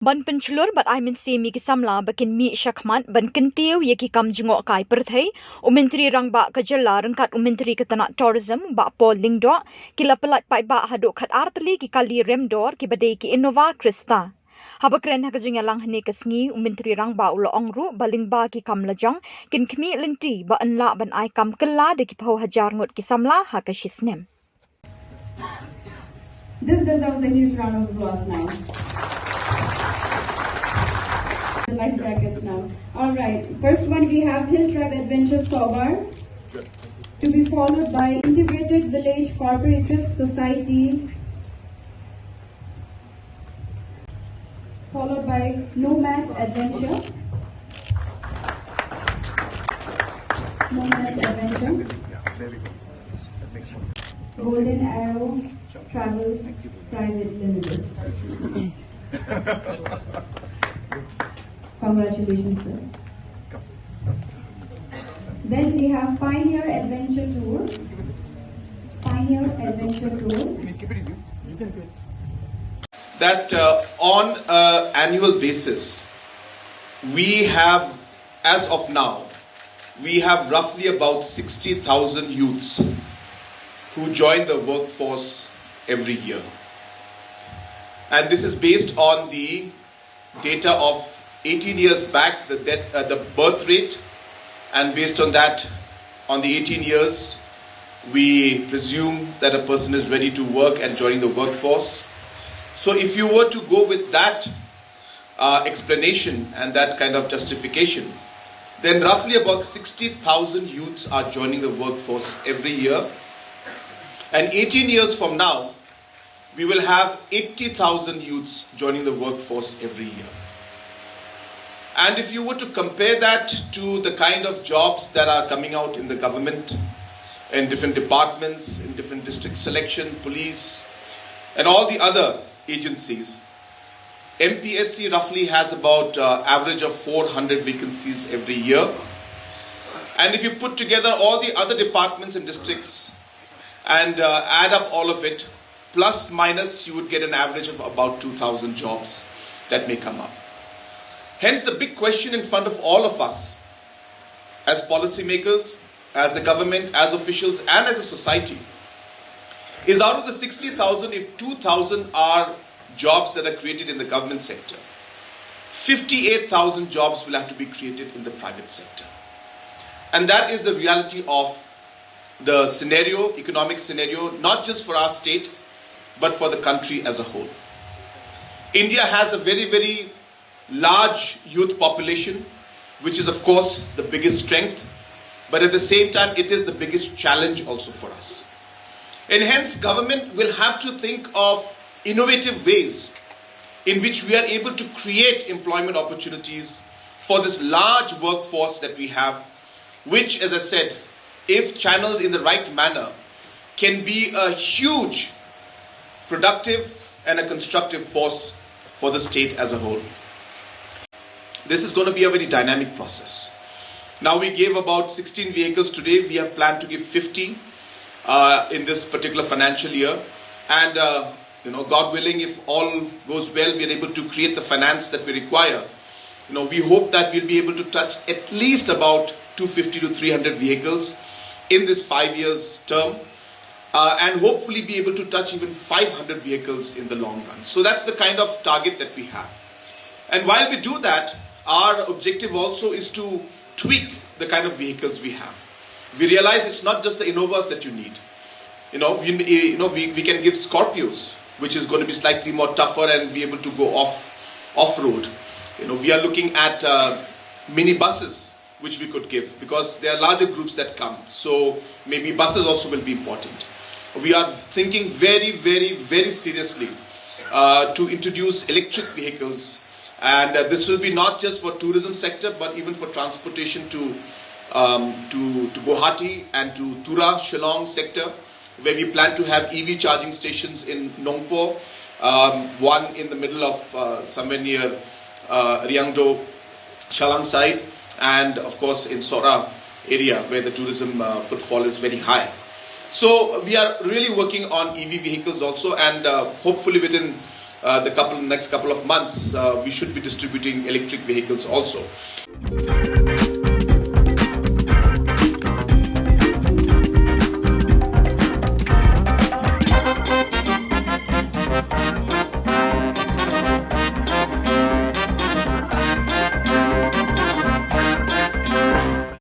Ban penchlur bat I min si mi kisamla bakin mi syakman ban Kyntiew ye ki kam Jngohkai Pyrthei umentri rang ba kajala rengkat umentri ketana tourism ba Paul Lingdo kila pelat pai ba haduk khat artli ki kali remdor ki badai ki innova Krista. Habakren hakajunga lang hne kasngi umentri rang ba ulo ongru baling ba ki kam lajong kin khmi lenti ba anla ban I kam kella de ki phau hajar ngot kisamla hakashisnem. This deserves a huge round of applause now. The life jackets now. All right. First one we have Hill Tribe Adventure Sobar, to be followed by Integrated Village Cooperative Society, followed by Nomads Adventure. Nomads Adventure. Golden Arrow Travels Private Limited. Congratulations, sir. Then we have Pioneer Adventure Tour. Pioneer Adventure Tour. That on an annual basis, we have, as of now, we have roughly about 60,000 youths who join the workforce every year. And this is based on the data of 18 years back, the birth rate, and based on that, on the 18 years, we presume that a person is ready to work and joining the workforce. So if you were to go with that explanation and that kind of justification, then roughly about 60,000 youths are joining the workforce every year. And 18 years from now, we will have 80,000 youths joining the workforce every year. And if you were to compare that to the kind of jobs that are coming out in the government, in different departments, in different district selection, police, and all the other agencies, MPSC roughly has about average of 400 vacancies every year. And if you put together all the other departments and districts and add up all of it, plus minus, you would get an average of about 2,000 jobs that may come up. Hence, the big question in front of all of us, as policymakers, as the government, as officials, and as a society, is out of the 60,000, if 2,000 are jobs that are created in the government sector, 58,000 jobs will have to be created in the private sector. And that is the reality of the scenario, economic scenario, not just for our state, but for the country as a whole. India has a very, very large youth population, which is of course the biggest strength, but at the same time it is the biggest challenge also for us. And hence government will have to think of innovative ways in which we are able to create employment opportunities for this large workforce that we have, which, as I said, if channeled in the right manner, can be a huge productive and a constructive force for the state as a whole. This is going to be a very dynamic process. Now we gave about 16 vehicles today. We have planned to give 50 in this particular financial year. And God willing, if all goes well, we are able to create the finance that we require. We hope that we'll be able to touch at least about 250 to 300 vehicles in this 5 years term. And hopefully be able to touch even 500 vehicles in the long run. So that's the kind of target that we have. And while we do that, our objective also is to tweak the kind of vehicles we have. We realize it's not just the Innovas that you need. We can give Scorpios, which is going to be slightly more tougher and be able to go off-road. We are looking at mini buses, which we could give, because there are larger groups that come. So maybe buses also will be important. We are thinking very, very, very seriously to introduce electric vehicles. And this will be not just for tourism sector, but even for transportation to Guwahati and to Tura, Shillong sector, where we plan to have EV charging stations in Nongpo, one in the middle of somewhere near Ryangdo, Chalang side, and of course in Sora area where the tourism footfall is very high. So we are really working on EV vehicles also, and hopefully within next couple of months, we should be distributing electric vehicles also.